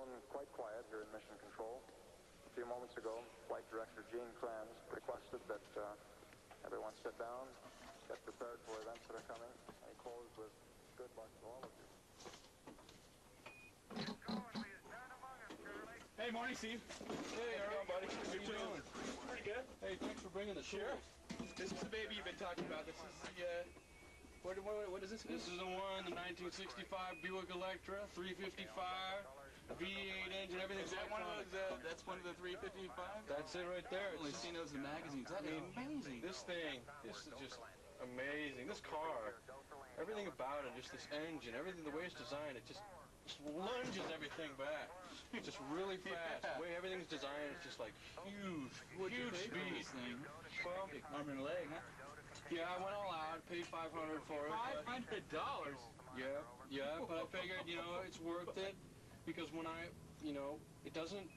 grown quite quiet here in Mission Control. A few moments ago, Flight Director Gene Kranz requested that everyone sit down, get prepared for events that are coming, and he closed with good luck to all of you. Hey, morning, Steve. Hey, how are you, buddy? How you doing? Pretty good. Hey, thanks for bringing the Sure. This is the baby you've been talking about. This is the, what is this? This is the one, the 1965 Buick Electra, 355, V8 engine, everything's Is that one of those, that's one of the 355? That's it right there. I've only seen those in magazines. That is amazing. This thing, this is just amazing. This car, everything about it, just this engine, everything, the way it's designed, it just lunges everything back. Just really fast. The way everything's designed, it's just like huge, huge speed. Thing? Well, Arm and leg, huh? yeah, I went all out, paid $500 for it. $500? Yeah, but I figured, you know, it's worth it because when I, you know, it doesn't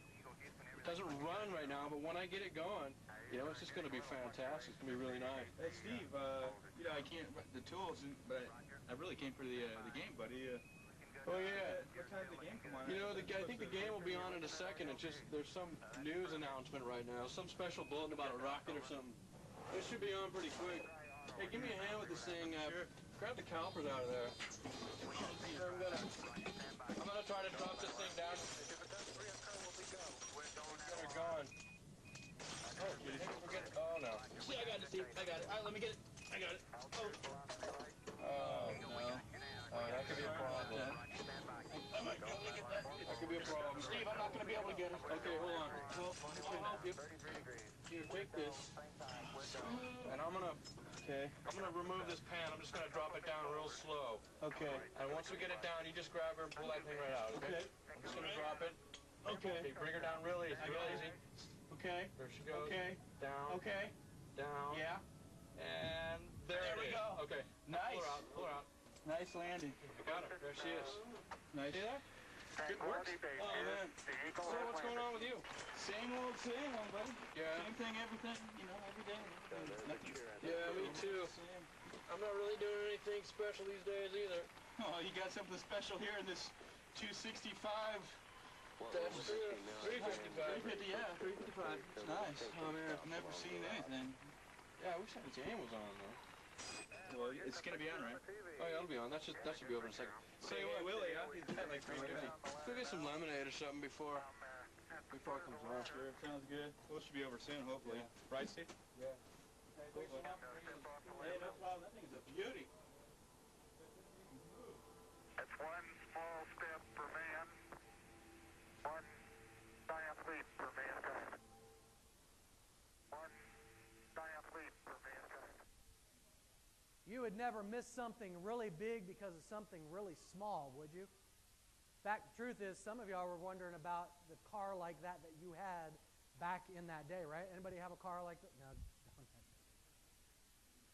run right now, but when I get it going, you know, it's just going to be fantastic. It's going to be really nice. Hey, Steve, you know, I can't, the tools, but I really came for the game, buddy. Oh, yeah. What time did the game come on? You know, I think the game will be on in a second. It's just, there's some news announcement right now, some special bulletin about a rocket or something. It should be on pretty quick. Hey, give me a hand with this thing. Sure. Grab the calipers out of there. I'm gonna try to drop this thing down. Get her going. Oh, oh no. Yeah, I got it, Steve. I got it. All right, let me get it. I got it. Oh, no. Oh, that could be a problem. I might be able to get that. That could be a problem. Steve, I'm not going to be able to get it. Okay, hold on. I'll help you. Here, take this. And I'm gonna remove this pan. I'm just gonna drop it down real slow. Okay. And once we get it down, you just grab her and pull that thing right out, okay? I'm just gonna drop it. Okay. Bring her down real easy, Okay. There she goes. Okay. Down. Okay. Down. Yeah. And there we it is. go. Okay. Nice. Pull her out. Nice landing. I got her. There she is. Nice. See that? Good work. Oh, man. So what's going on with you? Same old, buddy. Yeah. Same thing, everything, you know, every day. Nothing. Yeah, me too. Same. I'm not really doing anything special these days either. Oh, you got something special here in this 265. That's true. 355. 350, yeah, 355. It's nice. Oh, man. I've never seen anything. Yeah, I wish that game was on, though. Well, it's going to be on, right? Oh, yeah, it'll be on. That should be over in a second. Say what, Willie, huh? He's got like 350. Let's go get some lemonade or something before it comes on. Sure, sounds good. Well, it should be over soon, hopefully. Yeah. Right, Steve? Yeah. Hey, no problem. That thing's a beauty. It's one small step for man, one giant leap for mankind. One giant leap for mankind. You would never miss something really big because of something really small, would you? In fact, the truth is, some of y'all were wondering about the car like that you had back in that day, right? Anybody have a car like that? No, don't.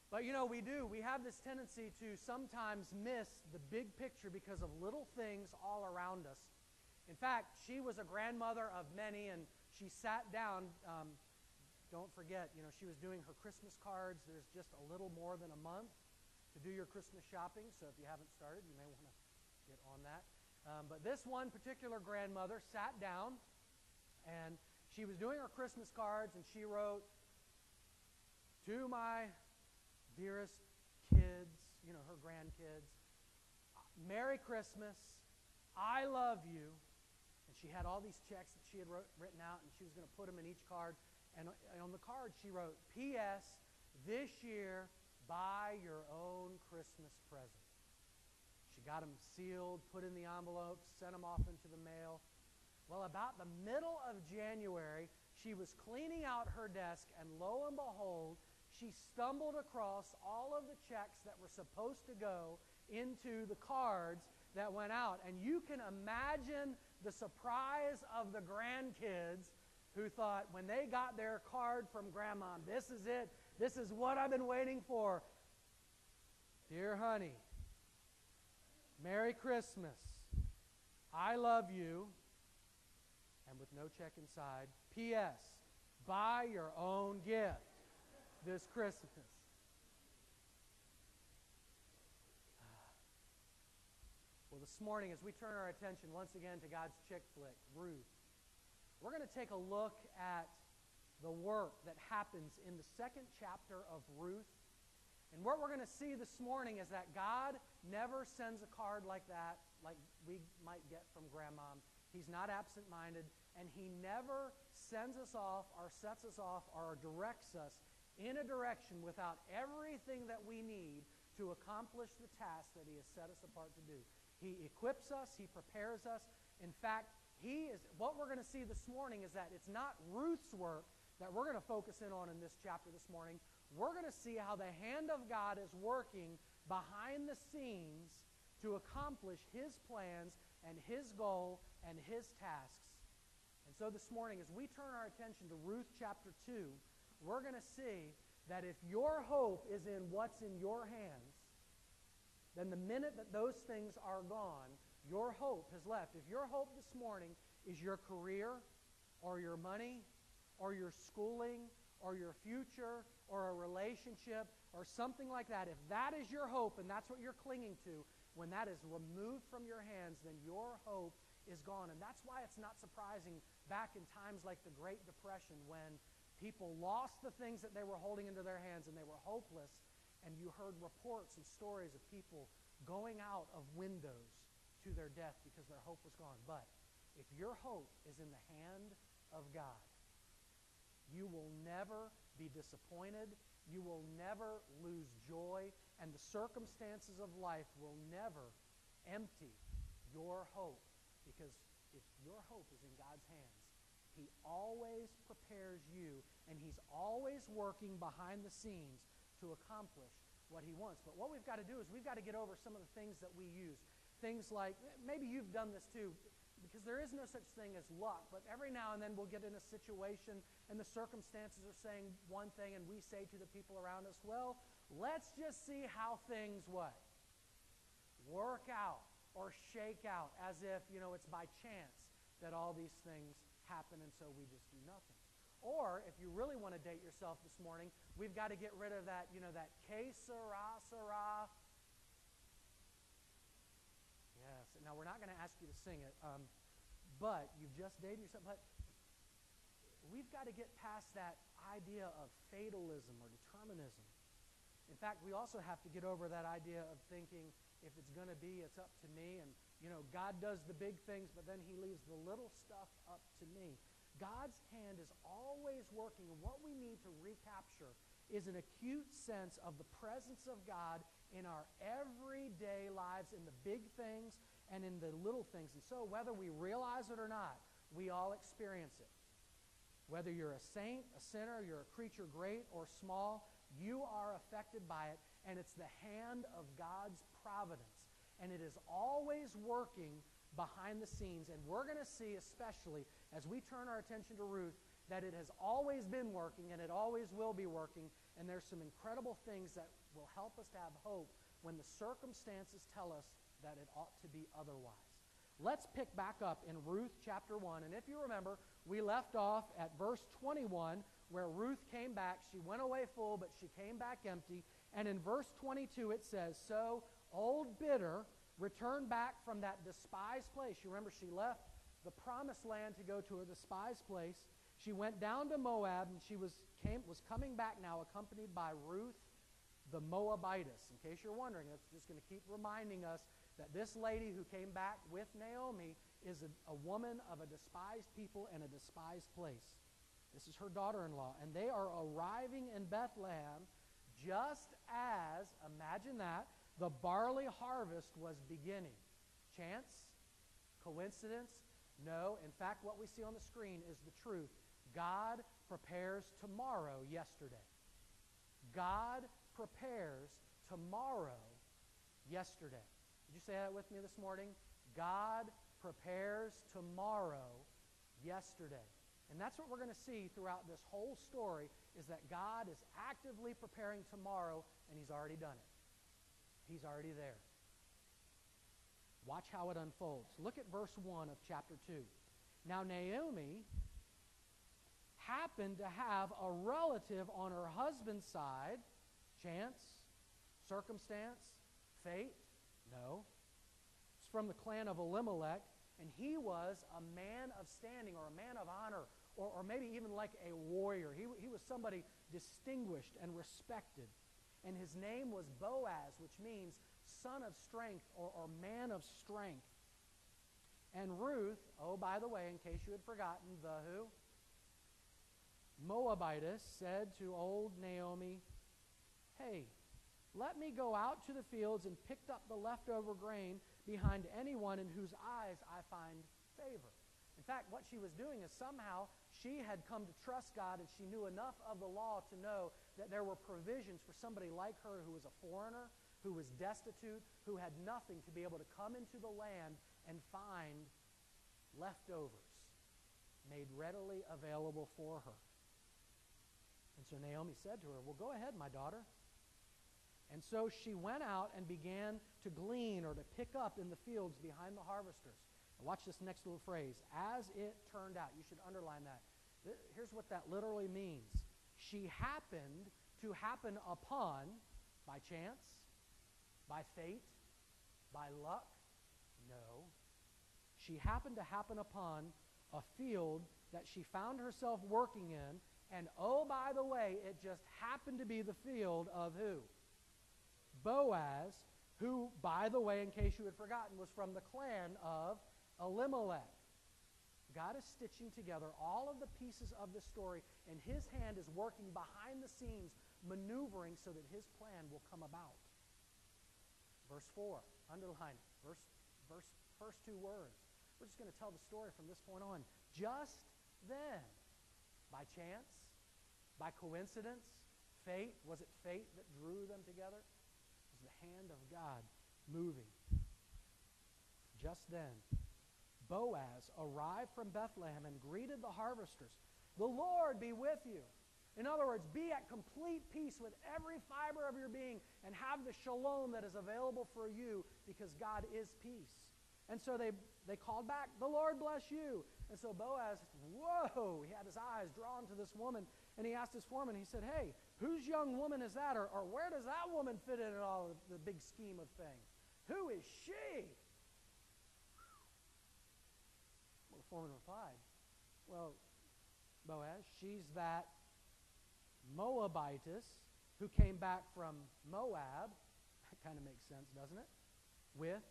But you know, we do. We have this tendency to sometimes miss the big picture because of little things all around us. In fact, she was a grandmother of many, and she sat down. Don't forget, you know, she was doing her Christmas cards. There's just a little more than a month to do your Christmas shopping, so if you haven't started, you may want to get on that. But this one particular grandmother sat down, and she was doing her Christmas cards, and she wrote, "To my dearest kids," you know, her grandkids, "Merry Christmas, I love you." And she had all these checks that she had written out, and she was going to put them in each card. And on the card, she wrote, "P.S. This year, buy your own Christmas present." She got them sealed, put in the envelopes, sent them off into the mail. Well, about the middle of January, she was cleaning out her desk, and lo and behold, she stumbled across all of the checks that were supposed to go into the cards that went out. And you can imagine the surprise of the grandkids who thought when they got their card from Grandma, "This is it. This is what I've been waiting for. Dear honey, Merry Christmas. I love you." And with no check inside, "P.S. Buy your own gift this Christmas." Well, Well, this morning, as we turn our attention once again to God's chick flick, Ruth, we're going to take a look at the work that happens in the second chapter of Ruth. And what we're going to see this morning is that God never sends a card like that, like we might get from Grandma. He's not absent-minded, and He never sends us off or sets us off or directs us in a direction without everything that we need to accomplish the task that He has set us apart to do. He equips us. He prepares us. In fact, what we're going to see this morning is that it's not Ruth's work that we're going to focus in on in this chapter this morning. We're going to see how the hand of God is working behind the scenes to accomplish His plans and His goal and His tasks. And so this morning, as we turn our attention to Ruth chapter 2, we're going to see that if your hope is in what's in your hands, then the minute that those things are gone, your hope has left. If your hope this morning is your career or your money or your schooling or your future or a relationship or something like that, if that is your hope and that's what you're clinging to, when that is removed from your hands, then your hope is gone. And that's why it's not surprising back in times like the Great Depression when people lost the things that they were holding into their hands and they were hopeless, and you heard reports and stories of people going out of windows to their death because their hope was gone. But if your hope is in the hand of God, you will never be disappointed. You will never lose joy. And the circumstances of life will never empty your hope. Because if your hope is in God's hands, He always prepares you, and He's always working behind the scenes to accomplish what He wants. But what we've got to do is we've got to get over some of the things that we use. Things like, maybe you've done this too, because there is no such thing as luck, but every now and then we'll get in a situation and the circumstances are saying one thing and we say to the people around us, well, let's just see how things what? Work out or shake out, as if, it's by chance that all these things happen and so we just do nothing. Or if you really want to date yourself this morning, we've got to get rid of that, that que sera, sera. Yes. Now, we're not going to ask you to sing it, but you've just dated yourself. But we've got to get past that idea of fatalism or determinism. In fact, we also have to get over that idea of thinking, if it's going to be, it's up to me. And, God does the big things, but then He leaves the little stuff up to me. God's hand is always working, and what we need to recapture is an acute sense of the presence of God in our everyday lives, in the big things and in the little things. And so whether we realize it or not, we all experience it. Whether you're a saint, a sinner, you're a creature great or small, you are affected by it, and it's the hand of God's providence. And it is always working behind the scenes. And we're going to see, especially as we turn our attention to Ruth, that it has always been working and it always will be working. And there's some incredible things that will help us to have hope when the circumstances tell us that it ought to be otherwise. Let's pick back up in Ruth chapter 1. And if you remember, we left off at verse 21 where Ruth came back. She went away full, but she came back empty. And in verse 22 it says, so old Bitter returned back from that despised place. You remember she left the promised land to go to a despised place. She went down to Moab, and she was coming back now accompanied by Ruth the Moabitess. In case you're wondering, it's just going to keep reminding us that this lady who came back with Naomi is a woman of a despised people and a despised place. This is her daughter-in-law, and they are arriving in Bethlehem just as, imagine that, the barley harvest was beginning. Chance? Coincidence? No. In fact, what we see on the screen is the truth. God prepares tomorrow yesterday. God prepares tomorrow yesterday. Did you say that with me this morning? God prepares tomorrow yesterday. And that's what we're going to see throughout this whole story, is that God is actively preparing tomorrow, and He's already done it. He's already there. Watch how it unfolds. Look at verse 1 of chapter 2. Now Naomi happened to have a relative on her husband's side. Chance? Circumstance? Fate? No. from the clan of Elimelech, and he was a man of standing or a man of honor or maybe even like a warrior. He was somebody distinguished and respected. And his name was Boaz, which means son of strength or man of strength. And Ruth, oh, by the way, in case you had forgotten, the who? Moabitess said to old Naomi, hey, let me go out to the fields and pick up the leftover grain behind anyone in whose eyes I find favor. In fact, what she was doing is somehow she had come to trust God, and she knew enough of the law to know that there were provisions for somebody like her who was a foreigner, who was destitute, who had nothing, to be able to come into the land and find leftovers made readily available for her. And so Naomi said to her, well, go ahead, my daughter. And so she went out and began to glean or to pick up in the fields behind the harvesters. Now watch this next little phrase. As it turned out. You should underline that. Here's what that literally means. She happened to happen upon, by chance, by fate, by luck? No. She happened to happen upon a field that she found herself working in, and oh, by the way, it just happened to be the field of who? Boaz, who, by the way, in case you had forgotten, was from the clan of Elimelech. God is stitching together all of the pieces of the story, and his hand is working behind the scenes, maneuvering so that his plan will come about. Verse 4, underline it. First two words. We're just going to tell the story from this point on. Just then, by chance, by coincidence, fate, was it fate that drew them together? It was the hand of God moving. Just then, Boaz arrived from Bethlehem and greeted the harvesters. The Lord be with you. In other words, be at complete peace with every fiber of your being and have the shalom that is available for you because God is peace. And so they called back, the Lord bless you. And so Boaz, whoa, he had his eyes drawn to this woman, and he asked his foreman, he said, hey, whose young woman is that? Or where does that woman fit in all of the big scheme of things? Who is she? Well, the foreman replied, well, Boaz, she's that Moabitess who came back from Moab. That kind of makes sense, doesn't it? With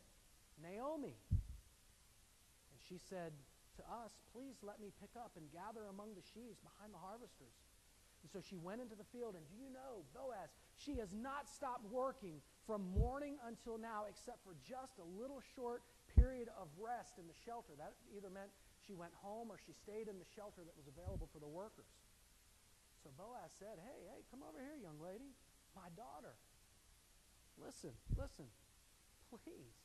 Naomi. And she said to us, please let me pick up and gather among the sheaves behind the harvesters. And so she went into the field, and do you know, Boaz, she has not stopped working from morning until now except for just a little short period of rest in the shelter. That either meant she went home or she stayed in the shelter that was available for the workers. So Boaz said, hey, come over here, young lady, my daughter. Listen, please.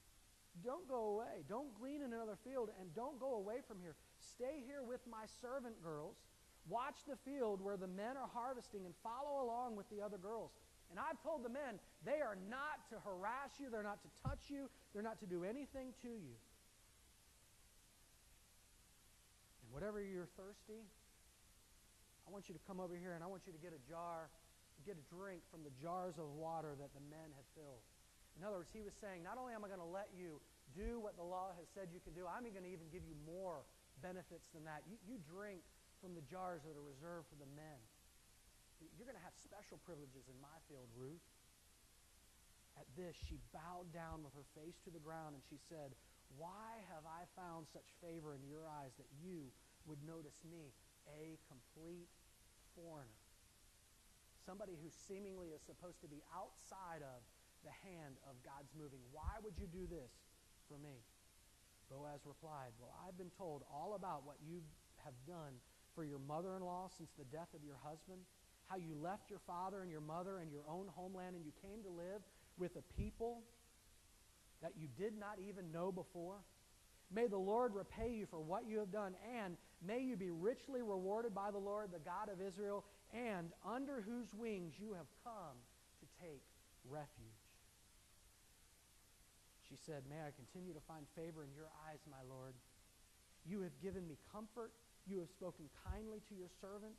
Don't go away. Don't glean in another field, and don't go away from here. Stay here with my servant girls. Watch the field where the men are harvesting and follow along with the other girls. And I've told the men, they are not to harass you. They're not to touch you. They're not to do anything to you. And whatever you're thirsty, I want you to come over here, and I want you to get a drink from the jars of water that the men have filled. In other words, he was saying, not only am I going to let you do what the law has said you can do, I'm going to even give you more benefits than that. You drink from the jars that are reserved for the men. You're going to have special privileges in my field, Ruth. At this, she bowed down with her face to the ground, and she said, why have I found such favor in your eyes that you would notice me, a complete foreigner? Somebody who seemingly is supposed to be outside of the hand of God's moving. Why would you do this for me? Boaz replied, well, I've been told all about what you have done for your mother-in-law since the death of your husband, how you left your father and your mother and your own homeland, and you came to live with a people that you did not even know before. May the Lord repay you for what you have done, and may you be richly rewarded by the Lord, the God of Israel, and under whose wings you have come to take refuge. She said, may I continue to find favor in your eyes, my Lord. You have given me comfort. You have spoken kindly to your servant,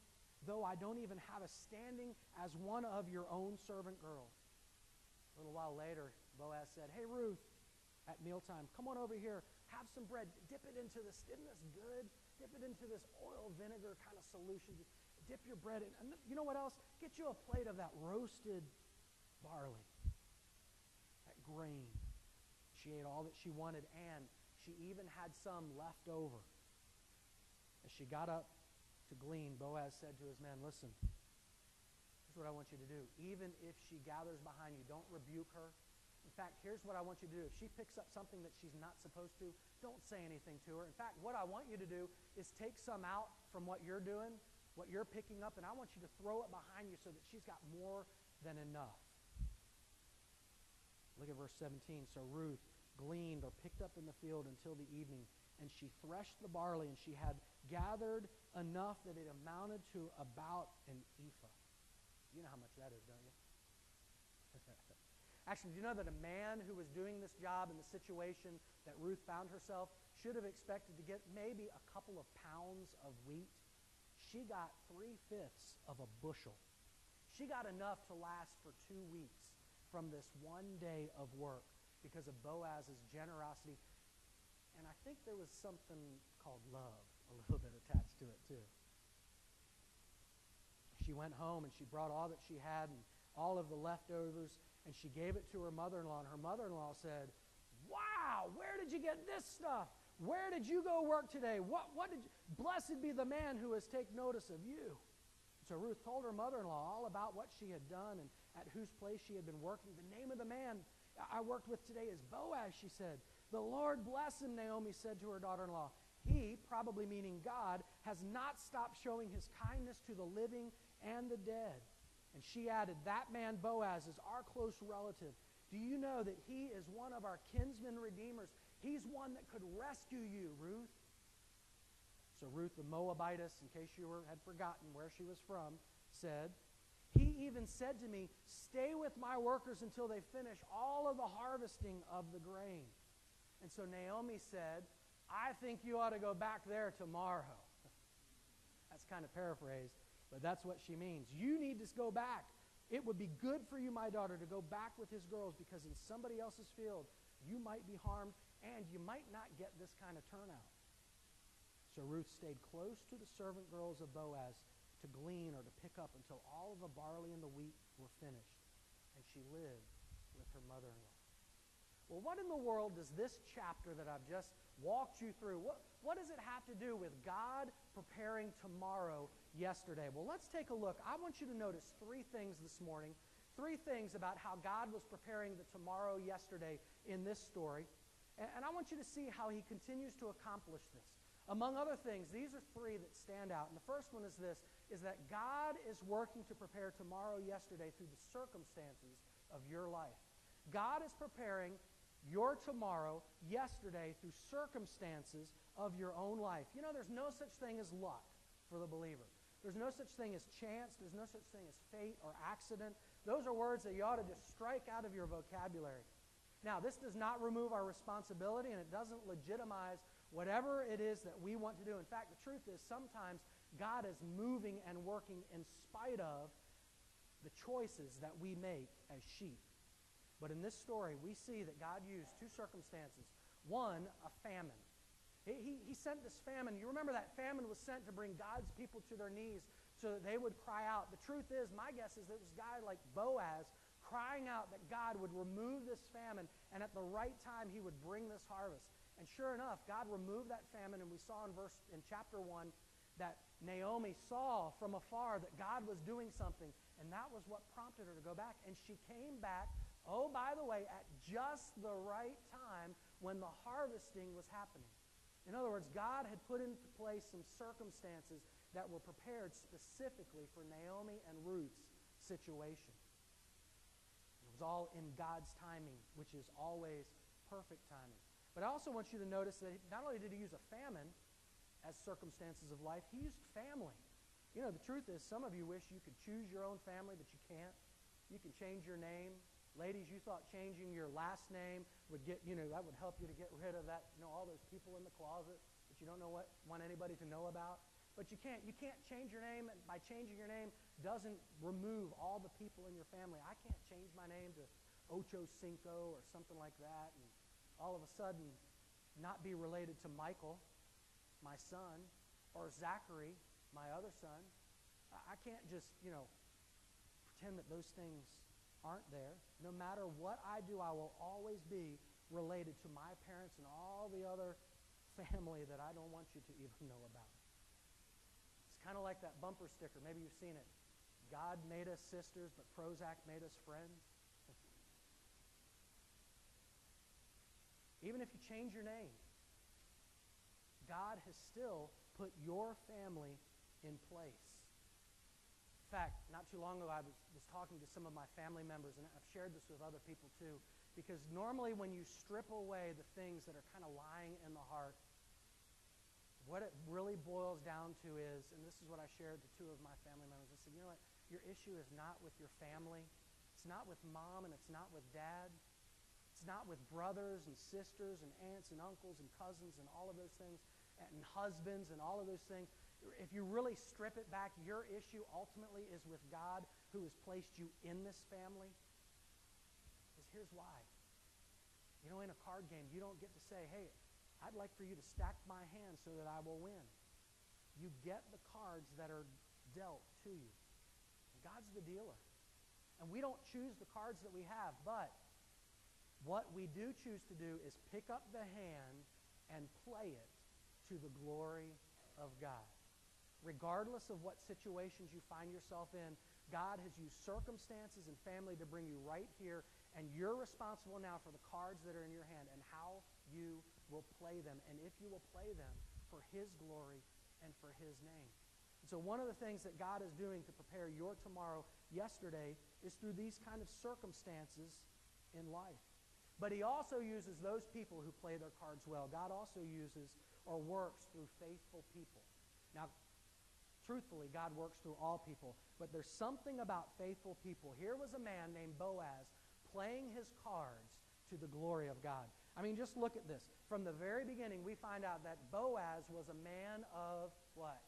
though I don't even have a standing as one of your own servant girls. A little while later, Boaz said, hey, Ruth, at mealtime. Come on over here, have some bread, dip it into this, isn't this good? Dip it into this oil vinegar kind of solution. Dip your bread in. And you know what else? Get you a plate of that roasted barley, that grain. She ate all that she wanted, and she even had some left over. As she got up to glean, Boaz said to his men, listen, here's what I want you to do. Even if she gathers behind you, don't rebuke her. In fact, here's what I want you to do. If she picks up something that she's not supposed to, don't say anything to her. In fact, what I want you to do is take some out from what you're doing, what you're picking up, and I want you to throw it behind you so that she's got more than enough. Look at verse 17. So Ruth gleaned or picked up in the field until the evening, and she threshed the barley, and she had gathered enough that it amounted to about an ephah. You know how much that is, don't you? Actually, do you know that a man who was doing this job in the situation that Ruth found herself should have expected to get maybe a couple of pounds of wheat? She got 3/5 of a bushel. She got enough to last for 2 weeks from this one day of work because of Boaz's generosity. And I think there was something called love a little bit attached to it too. She went home and she brought all that she had and all of the leftovers, and she gave it to her mother-in-law. And her mother-in-law said, wow, where did you get this stuff? Where did you go work today? Blessed be the man who has taken notice of you. So Ruth told her mother-in-law all about what she had done and at whose place she had been working. The name of the man I worked with today is Boaz, she said. The Lord bless him, Naomi said to her daughter-in-law. He, probably meaning God, has not stopped showing his kindness to the living and the dead. And she added, that man Boaz is our close relative. Do you know that he is one of our kinsman redeemers? He's one that could rescue you, Ruth. So Ruth the Moabitess, in case you had forgotten where she was from, said, he even said to me, stay with my workers until they finish all of the harvesting of the grain. And so Naomi said, I think you ought to go back there tomorrow. That's kind of paraphrased, but that's what she means. You need to go back. It would be good for you, my daughter, to go back with his girls, because in somebody else's field you might be harmed and you might not get this kind of turnout. So Ruth stayed close to the servant girls of Boaz to glean or to pick up until all of the barley and the wheat were finished, and she lived with her mother-in-law. Well, what in the world does this chapter that I've just walked you through, what does it have to do with God preparing tomorrow yesterday? Well, let's take a look. I want you to notice 3 things this morning, 3 things about how God was preparing the tomorrow yesterday in this story. And I want you to see how he continues to accomplish this. Among other things, these are 3 that stand out. And the first one is this, is that God is working to prepare tomorrow yesterday through the circumstances of your life. God is preparing your tomorrow yesterday through circumstances of your own life. You know, there's no such thing as luck for the believer. There's no such thing as chance. There's no such thing as fate or accident. Those are words that you ought to just strike out of your vocabulary. Now, this does not remove our responsibility, and it doesn't legitimize whatever it is that we want to do. In fact, the truth is sometimes God is moving and working in spite of the choices that we make as sheep. But in this story, we see that God used 2 circumstances. One, a famine. He sent this famine. You remember that famine was sent to bring God's people to their knees so that they would cry out. The truth is, my guess is that this guy like Boaz crying out that God would remove this famine, and at the right time he would bring this harvest. And sure enough, God removed that famine, and we saw in chapter 1 that Naomi saw from afar that God was doing something, and that was what prompted her to go back. And she came back, oh, by the way, at just the right time when the harvesting was happening. In other words, God had put into place some circumstances that were prepared specifically for Naomi and Ruth's situation. It was all in God's timing, which is always perfect timing. But I also want you to notice that not only did he use a famine as circumstances of life, he used family. You know, the truth is, some of you wish you could choose your own family, but you can't. You can change your name. Ladies, you thought changing your last name would get, that would help you to get rid of that, all those people in the closet that you don't want anybody to know about. But you can't change your name, and by changing your name doesn't remove all the people in your family. I can't change my name to Ocho Cinco or something like that. And all of a sudden not be related to Michael, my son, or Zachary, my other son. I can't just, pretend that those things aren't there. No matter what I do, I will always be related to my parents and all the other family that I don't want you to even know about. It's kind of like that bumper sticker. Maybe you've seen it. God made us sisters, but Prozac made us friends. Even if you change your name, God has still put your family in place. In fact, not too long ago, I was talking to some of my family members, and I've shared this with other people too, because normally when you strip away the things that are kind of lying in the heart, what it really boils down to is, and this is what I shared to two of my family members, I said, you know what, your issue is not with your family. It's not with mom and it's not with dad. It's not with brothers and sisters and aunts and uncles and cousins and all of those things, and husbands and all of those things. If you really strip it back, your issue ultimately is with God who has placed you in this family. Because here's why. In a card game, you don't get to say, hey, I'd like for you to stack my hand so that I will win. You get the cards that are dealt to you. God's the dealer. And we don't choose the cards that we have, but what we do choose to do is pick up the hand and play it to the glory of God. Regardless of what situations you find yourself in, God has used circumstances and family to bring you right here, and you're responsible now for the cards that are in your hand and how you will play them, and if you will play them for His glory and for His name. And so one of the things that God is doing to prepare your tomorrow yesterday is through these kind of circumstances in life. But He also uses those people who play their cards well. God also uses or works through faithful people. Now, truthfully, God works through all people, but there's something about faithful people. Here was a man named Boaz playing his cards to the glory of God. I mean, just look at this. From the very beginning, we find out that Boaz was a man of what?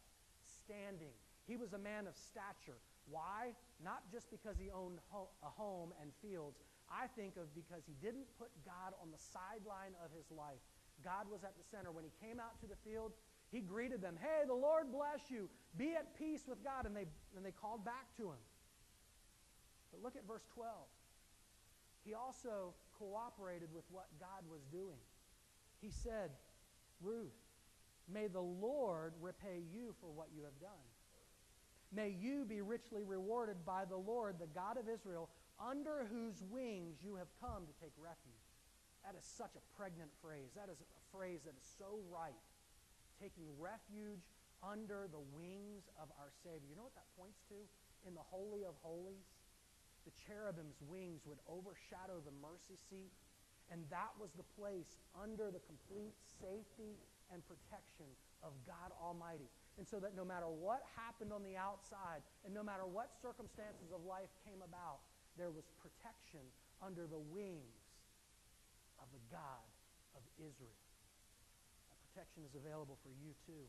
Standing. He was a man of stature. Why? Not just because he owned a home and fields. I think of because he didn't put God on the sideline of his life. God was at the center. When he came out to the field, he greeted them. Hey, the Lord bless you. Be at peace with God. And they called back to him. But look at verse 12. He also cooperated with what God was doing. He said, Ruth, may the Lord repay you for what you have done. May you be richly rewarded by the Lord, the God of Israel, under whose wings you have come to take refuge. That is such a pregnant phrase. That is a phrase that is so right. Taking refuge under the wings of our Savior. You know what that points to? In the Holy of Holies, the cherubim's wings would overshadow the mercy seat, and that was the place under the complete safety and protection of God Almighty. And so that no matter what happened on the outside, and no matter what circumstances of life came about, there was protection under the wings of the God of Israel. That protection is available for you too.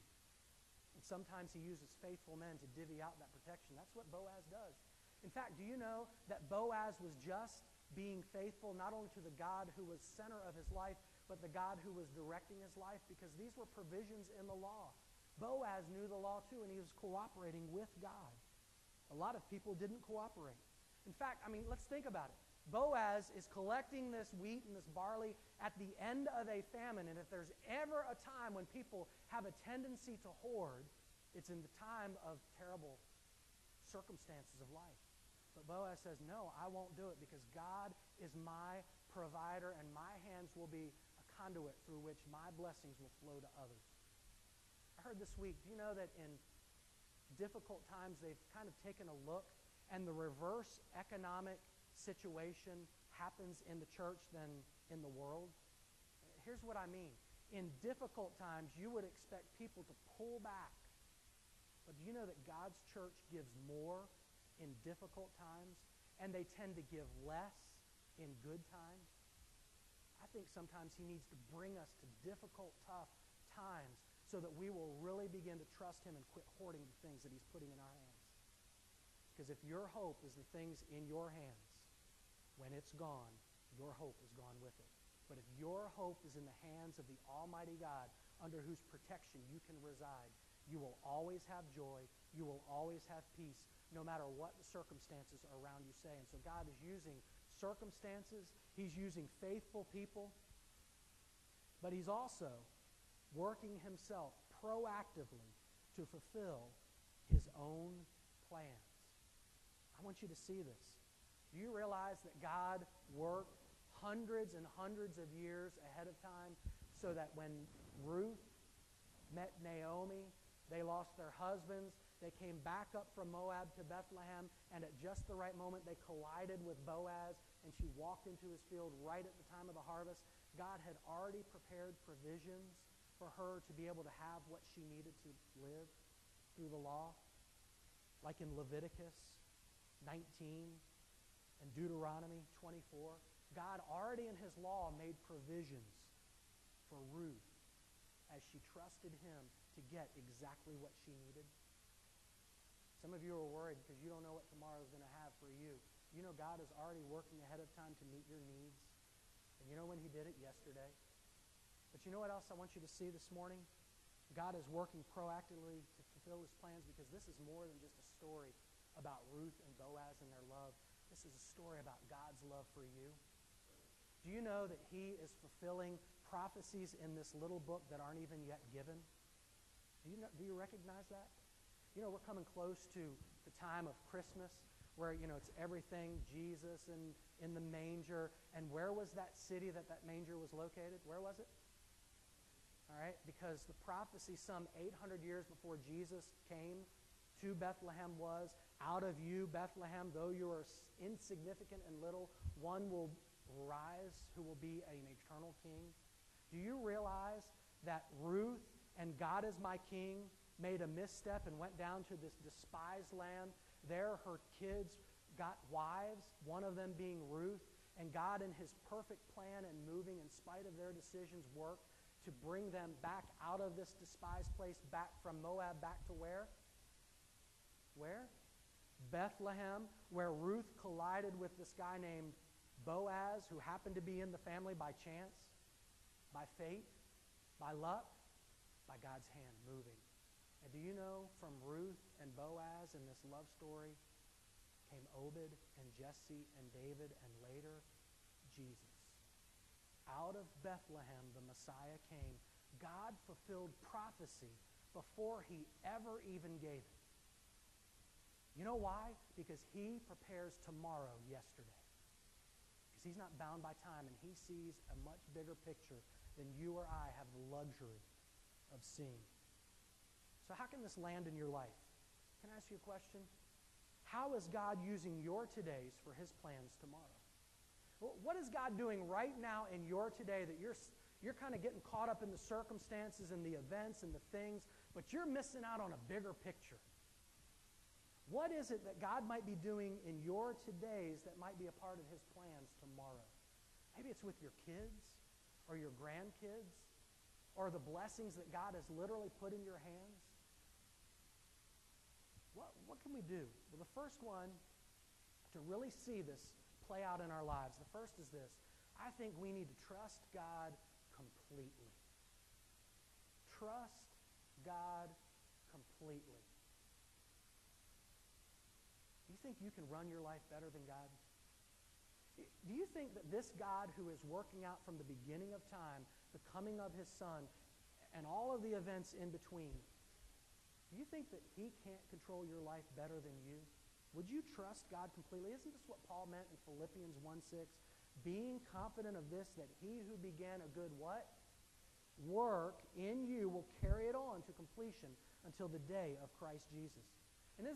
And sometimes He uses faithful men to divvy out that protection. That's what Boaz does. In fact, do you know that Boaz was just being faithful not only to the God who was center of his life, but the God who was directing his life? Because these were provisions in the law. Boaz knew the law too, and he was cooperating with God. A lot of people didn't cooperate. In fact, let's think about it. Boaz is collecting this wheat and this barley at the end of a famine, and if there's ever a time when people have a tendency to hoard, it's in the time of terrible circumstances of life. But Boaz says, no, I won't do it because God is my provider and my hands will be a conduit through which my blessings will flow to others. I heard this week, do you know that in difficult times they've kind of taken a look and the reverse economic situation happens in the church than in the world? Here's what I mean. In difficult times, you would expect people to pull back. But do you know that God's church gives more in difficult times, and they tend to give less in good times? I think sometimes He needs to bring us to difficult, tough times so that we will really begin to trust Him and quit hoarding the things that He's putting in our hands. Because if your hope is the things in your hands, when it's gone, your hope is gone with it. But if your hope is in the hands of the Almighty God, under whose protection you can reside, you will always have joy. You will always have peace, no matter what the circumstances around you say. And so God is using circumstances. He's using faithful people. But He's also working Himself proactively to fulfill His own plans. I want you to see this. Do you realize that God worked hundreds and hundreds of years ahead of time so that when Ruth met Naomi, they lost their husbands, they came back up from Moab to Bethlehem, and at just the right moment they collided with Boaz, and she walked into his field right at the time of the harvest. God had already prepared provisions for her to be able to have what she needed to live through the law, like in Leviticus 19 and Deuteronomy 24. God already in His law made provisions for Ruth as she trusted Him to get exactly what she needed. Some of you are worried because you don't know what tomorrow is going to have for you. You know God is already working ahead of time to meet your needs. And you know when He did it? Yesterday. But you know what else I want you to see this morning? God is working proactively to fulfill His plans because this is more than just a story about Ruth and Boaz and their love. This is a story about God's love for you. Do you know that He is fulfilling prophecies in this little book that aren't even yet given? Do you recognize that? You know, we're coming close to the time of Christmas where, it's everything Jesus and in the manger. And where was that city that manger was located? Where was it? All right, because the prophecy some 800 years before Jesus came to Bethlehem was, out of you, Bethlehem, though you are insignificant and little, one will rise who will be an eternal king. Do you realize that Ruth and God is my king made a misstep and went down to this despised land? There her kids got wives, one of them being Ruth, and God in His perfect plan and moving in spite of their decisions worked to bring them back out of this despised place, back from Moab, back to where? Where? Bethlehem, where Ruth collided with this guy named Boaz, who happened to be in the family by chance, by fate, by luck, by God's hand moving. And do you know, from Ruth and Boaz in this love story came Obed and Jesse and David and later Jesus. Out of Bethlehem the Messiah came. God fulfilled prophecy before He ever even gave it. You know why? Because He prepares tomorrow yesterday. Because He's not bound by time and He sees a much bigger picture than you or I have the luxury of seeing. So how can this land in your life? Can I ask you a question? How is God using your todays for His plans tomorrow? What is God doing right now in your today that you're kind of getting caught up in the circumstances and the events and the things, but you're missing out on a bigger picture? What is it that God might be doing in your todays that might be a part of His plans tomorrow? Maybe it's with your kids or your grandkids or the blessings that God has literally put in your hands. What can we do? Well, the first one, to really see this play out in our lives, the first is this. I think we need to trust God completely. Trust God completely. Do you think you can run your life better than God? Do you think that this God who is working out from the beginning of time, the coming of His Son, and all of the events in between, do you think that He can't control your life better than you? Would you trust God completely? Isn't this what Paul meant in Philippians 1:6? Being confident of this, that He who began a good what? Work in you will carry it on to completion until the day of Christ Jesus. And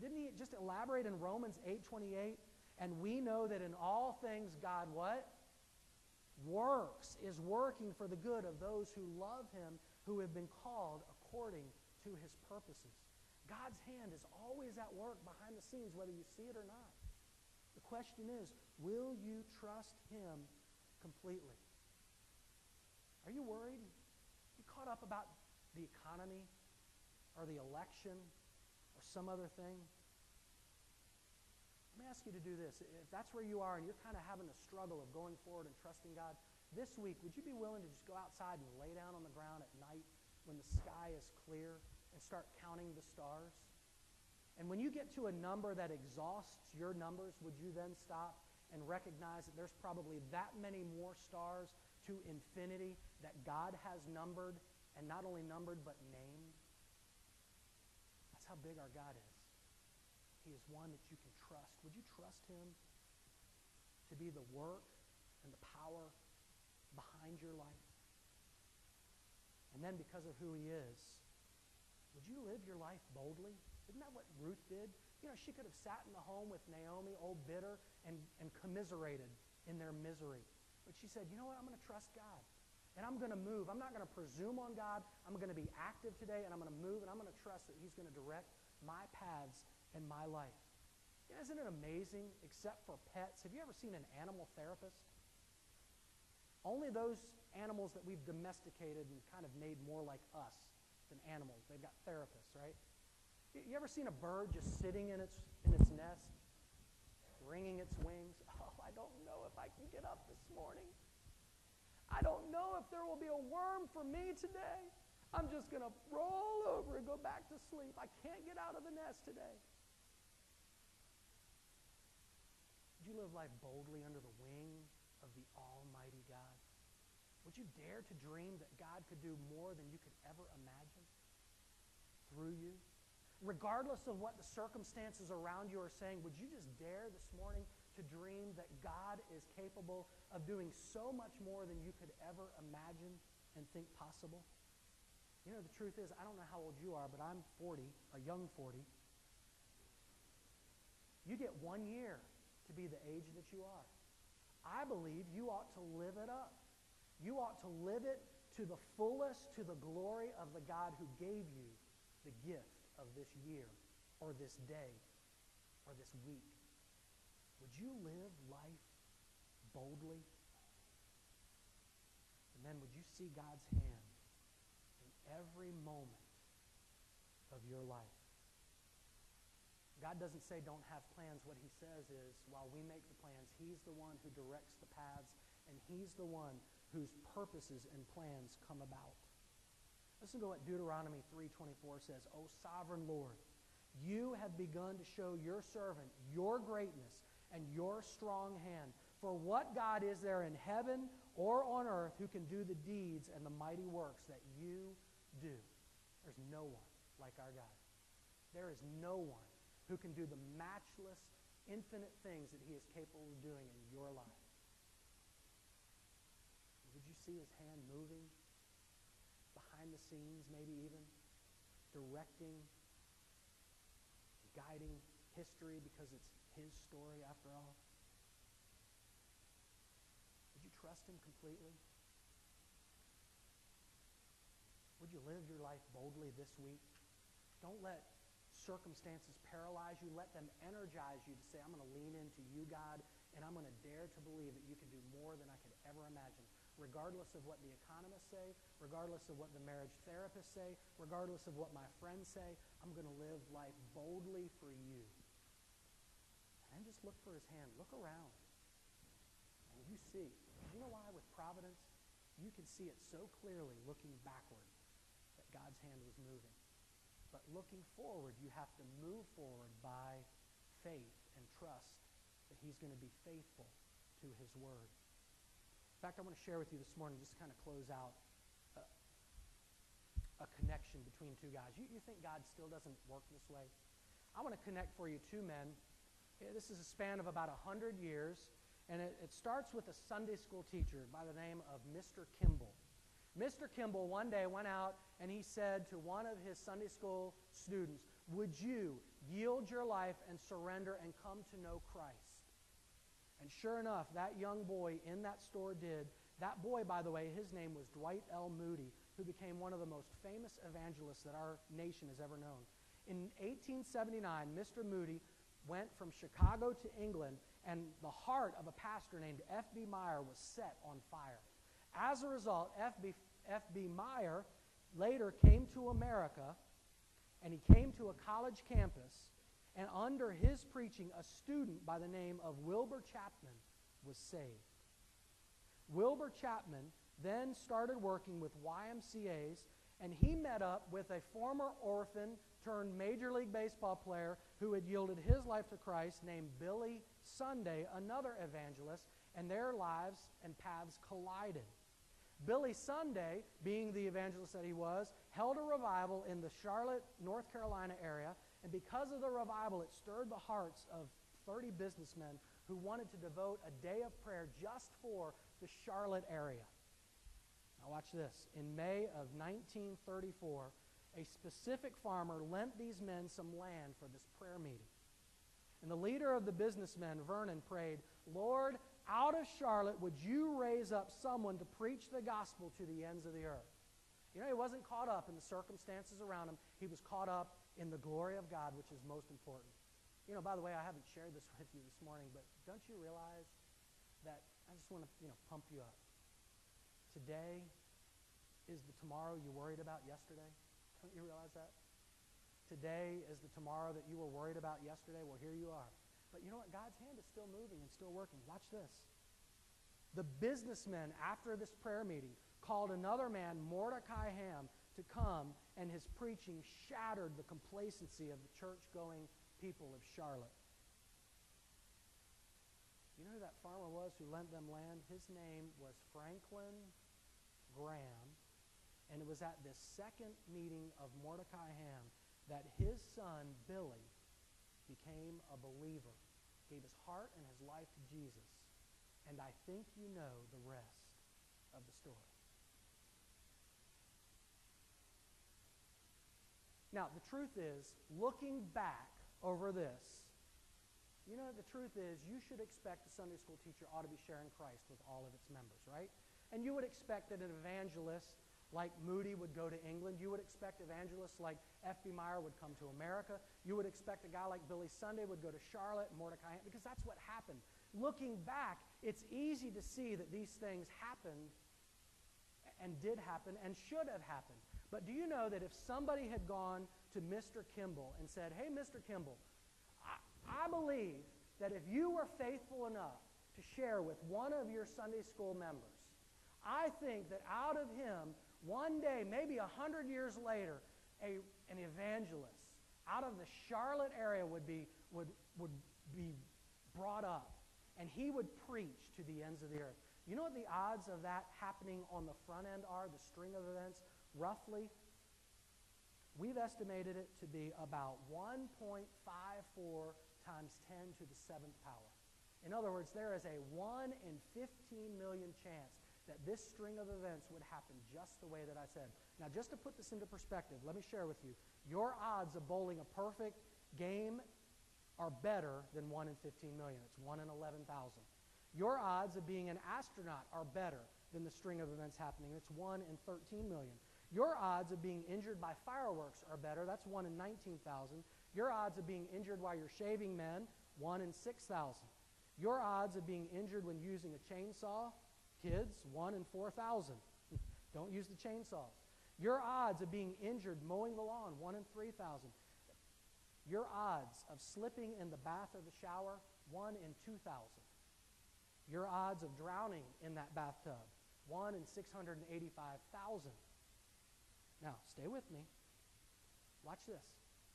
didn't he just elaborate in Romans 8:28? And we know that in all things God what? Is working for the good of those who love Him, who have been called according to His purposes. God's hand is always at work behind the scenes, whether you see it or not. The question is, will you trust Him completely? Are you worried? Are you caught up about the economy or the election or some other thing? Let me ask you to do this. If that's where you are and you're kind of having a struggle of going forward and trusting God, this week, would you be willing to just go outside and lay down on the ground at night when the sky is clear and start counting the stars? And when you get to a number that exhausts your numbers, would you then stop and recognize that there's probably that many more stars to infinity that God has numbered, and not only numbered, but named? That's how big our God is. He is one that you can trust. Would you trust him to be the work and the power behind your life? And then because of who he is, would you live your life boldly? Isn't that what Ruth did? You know, she could have sat in the home with Naomi, old bitter, and commiserated in their misery. But she said, you know what, I'm going to trust God. And I'm going to move. I'm not going to presume on God. I'm going to be active today, and I'm going to move, and I'm going to trust that he's going to direct my paths in my life. You know, isn't it amazing, except for pets? Have you ever seen an animal therapist? Only those animals that we've domesticated and kind of made more like us than animals. They've got therapists, right? You ever seen a bird just sitting in its nest, wringing its wings? Oh, I don't know if I can get up this morning. I don't know if there will be a worm for me today. I'm just going to roll over and go back to sleep. I can't get out of the nest today. Would you live life boldly under the wing of the Almighty God? Would you dare to dream that God could do more than you could ever imagine through you? Regardless of what the circumstances around you are saying, would you just dare this morning to dream that God is capable of doing so much more than you could ever imagine and think possible? You know, the truth is, I don't know how old you are, but I'm 40, a young 40. You get 1 year to be the age that you are. I believe you ought to live it up. You ought to live it to the fullest, to the glory of the God who gave you the gift of this year, or this day, or this week. Would you live life boldly? And then would you see God's hand in every moment of your life? God doesn't say don't have plans. What he says is, while we make the plans, he's the one who directs the paths, and he's the one whose purposes and plans come about. Listen to what Deuteronomy 3:24 says. O sovereign Lord, you have begun to show your servant your greatness and your strong hand. For what God is there in heaven or on earth who can do the deeds and the mighty works that you do? There's no one like our God. There is no one who can do the matchless, infinite things that he is capable of doing in your life. Would you see his hand moving behind the scenes, maybe even directing, guiding history because it's his story after all? Would you trust him completely? Would you live your life boldly this week? Don't let circumstances paralyze you. Let them energize you to say, I'm going to lean into you, God, and I'm going to dare to believe that you can do more than I could ever imagine. Regardless of what the economists say, regardless of what the marriage therapists say, regardless of what my friends say, I'm going to live life boldly for you. And just look for his hand. Look around. And you see. You know why? With providence, you can see it so clearly looking backward that God's hand was moving. But looking forward, you have to move forward by faith and trust that he's going to be faithful to his word. In fact, I want to share with you this morning, just to kind of close out a connection between two guys. You think God still doesn't work this way? I want to connect for you two men. This is a span of about 100 years, and it starts with a Sunday school teacher by the name of Mr. Kimball. Mr. Kimball one day went out and he said to one of his Sunday school students, would you yield your life and surrender and come to know Christ? And sure enough, that young boy in that store did. That boy, by the way, his name was Dwight L. Moody, who became one of the most famous evangelists that our nation has ever known. In 1879, Mr. Moody went from Chicago to England, and the heart of a pastor named F.B. Meyer was set on fire. As a result, F.B. Meyer later came to America, and he came to a college campus, and under his preaching, a student by the name of Wilbur Chapman was saved. Wilbur Chapman then started working with YMCAs, and he met up with a former orphan turned Major League Baseball player who had yielded his life to Christ named Billy Sunday, another evangelist, and their lives and paths collided. Billy Sunday, being the evangelist that he was, held a revival in the Charlotte, North Carolina area, and because of the revival, it stirred the hearts of 30 businessmen who wanted to devote a day of prayer just for the Charlotte area. Now watch this. In May of 1934, a specific farmer lent these men some land for this prayer meeting. And the leader of the businessmen, Vernon, prayed, "Lord, out of Charlotte, would you raise up someone to preach the gospel to the ends of the earth?" You know, he wasn't caught up in the circumstances around him. He was caught up in the glory of God, which is most important. You know, by the way, I haven't shared this with you this morning, but don't you realize that I just want to, pump you up. Today is the tomorrow you worried about yesterday. Don't you realize that? Today is the tomorrow that you were worried about yesterday. Well, here you are. But you know what? God's hand is still moving and still working. Watch this. The businessmen, after this prayer meeting, called another man, Mordecai Ham, to come, and his preaching shattered the complacency of the church-going people of Charlotte. You know who that farmer was who lent them land? His name was Franklin Graham, and it was at this second meeting of Mordecai Ham that his son, Billy, became a believer, gave his heart and his life to Jesus. And I think you know the rest of the story. Now, the truth is, looking back over this, the truth is you should expect a Sunday school teacher ought to be sharing Christ with all of its members, right? And you would expect that an evangelist like Moody would go to England. You would expect evangelists like F.B. Meyer would come to America. You would expect a guy like Billy Sunday would go to Charlotte and Mordecai, because that's what happened. Looking back, it's easy to see that these things happened and did happen and should have happened. But do you know that if somebody had gone to Mr. Kimball and said, "Hey, Mr. Kimball, I believe that if you were faithful enough to share with one of your Sunday school members, I think that out of him, one day, maybe 100 years later, an evangelist out of the Charlotte area would be brought up, and he would preach to the ends of the earth." You know what the odds of that happening on the front end are, the string of events? Roughly, we've estimated it to be about 1.54 times 10 to the 7th power. In other words, there is a 1 in 15 million chance that this string of events would happen just the way that I said. Now, just to put this into perspective, let me share with you. Your odds of bowling a perfect game are better than 1 in 15 million. It's 1 in 11,000. Your odds of being an astronaut are better than the string of events happening. It's 1 in 13 million. Your odds of being injured by fireworks are better. That's 1 in 19,000. Your odds of being injured while you're shaving men, 1 in 6,000. Your odds of being injured when using a chainsaw, kids, 1 in 4,000. Don't use the chainsaws. Your odds of being injured mowing the lawn, 1 in 3,000. Your odds of slipping in the bath or the shower, 1 in 2,000. Your odds of drowning in that bathtub, 1 in 685,000. Now, stay with me. Watch this.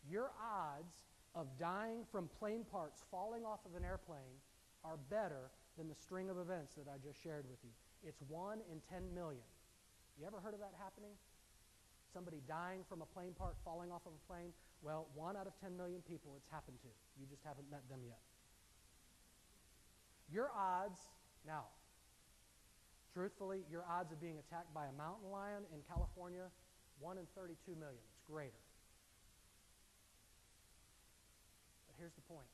Your odds of dying from plane parts falling off of an airplane are better than the string of events that I just shared with you. It's 1 in 10 million. You ever heard of that happening? Somebody dying from a plane part falling off of a plane? Well, 1 out of 10 million people it's happened to. You just haven't met them yet. Your odds, now, truthfully, your odds of being attacked by a mountain lion in California, 1 in 32 million. It's greater. But here's the point.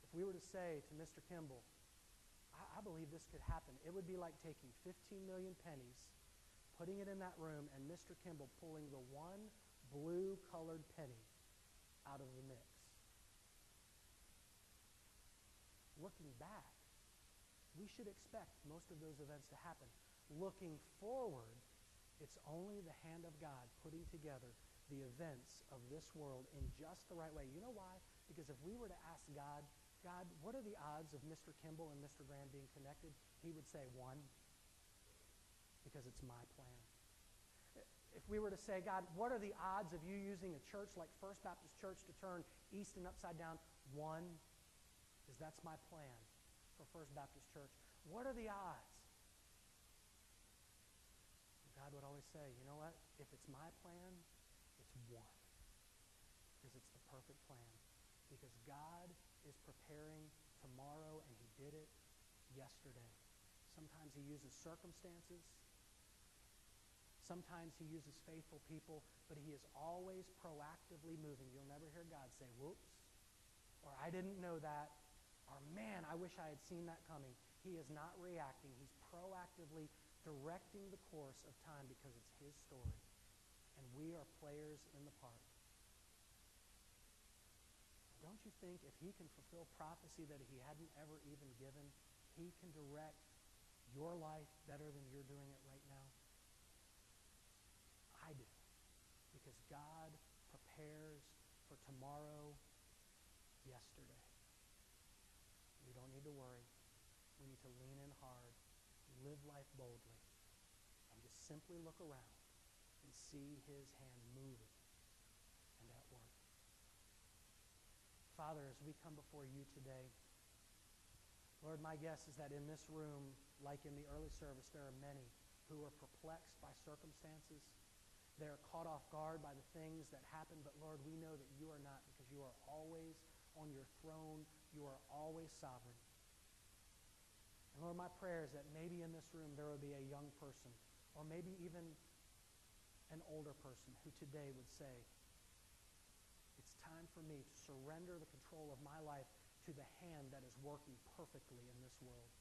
If we were to say to Mr. Kimball, I believe this could happen, it would be like taking 15 million pennies, putting it in that room, and Mr. Kimball pulling the one blue-colored penny out of the mix. Looking back, we should expect most of those events to happen. Looking forward, it's only the hand of God putting together the events of this world in just the right way. You know why? Because if we were to ask God God, what are the odds of Mr. Kimball and Mr. Graham being connected? He would say 1, because it's my plan. If we were to say, God, what are the odds of you using a church like First Baptist Church to turn east and upside down? 1, because that's my plan for First Baptist Church. What are the odds? God would always say, you know what? If it's my plan, it's 1. Because it's the perfect plan. Because God is preparing tomorrow, and he did it yesterday. Sometimes he uses circumstances. Sometimes he uses faithful people, but he is always proactively moving. You'll never hear God say, whoops, or I didn't know that, or man, I wish I had seen that coming. He is not reacting. He's proactively directing the course of time because it's his story, and we are players in the part. Don't you think if he can fulfill prophecy that he hadn't ever even given, he can direct your life better than you're doing it right now? I do. Because God prepares for tomorrow yesterday. We don't need to worry. We need to lean in hard, live life boldly, and just simply look around and see his hand moving and at work. Father, as we come before you today, Lord, my guess is that in this room, like in the early service, there are many who are perplexed by circumstances. They're caught off guard by the things that happen, but Lord, we know that you are not, because you are always on your throne. You are always sovereign. And Lord, my prayer is that maybe in this room there will be a young person, or maybe even an older person who today would say, it's time for me to surrender the control of my life to the hand that is working perfectly in this world.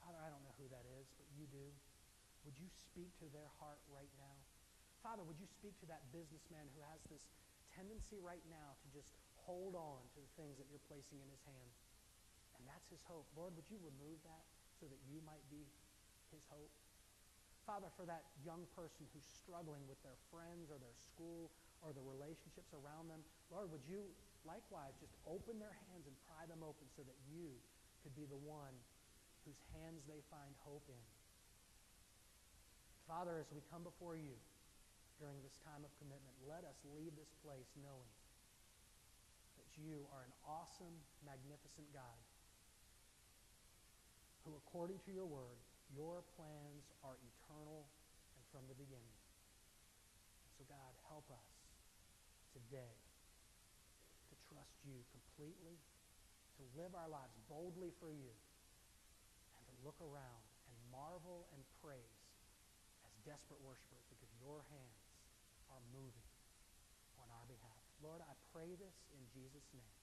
Father, I don't know who that is, but you do. Would you speak to their heart right now? Father, would you speak to that businessman who has this tendency right now to just hold on to the things that you're placing in his hand? And that's his hope. Lord, would you remove that so that you might be his hope? Father, for that young person who's struggling with their friends or their school or the relationships around them, Lord, would you likewise just open their hands and pry them open so that you could be the one whose hands they find hope in. Father, as we come before you during this time of commitment, let us leave this place knowing that you are an awesome, magnificent God who, according to your word, your plans are eternal and from the beginning. And so, God, help us today to trust you completely, to live our lives boldly for you, and to look around and marvel and praise as desperate worshipers because your hands are moving on our behalf. Lord, I pray this in Jesus' name.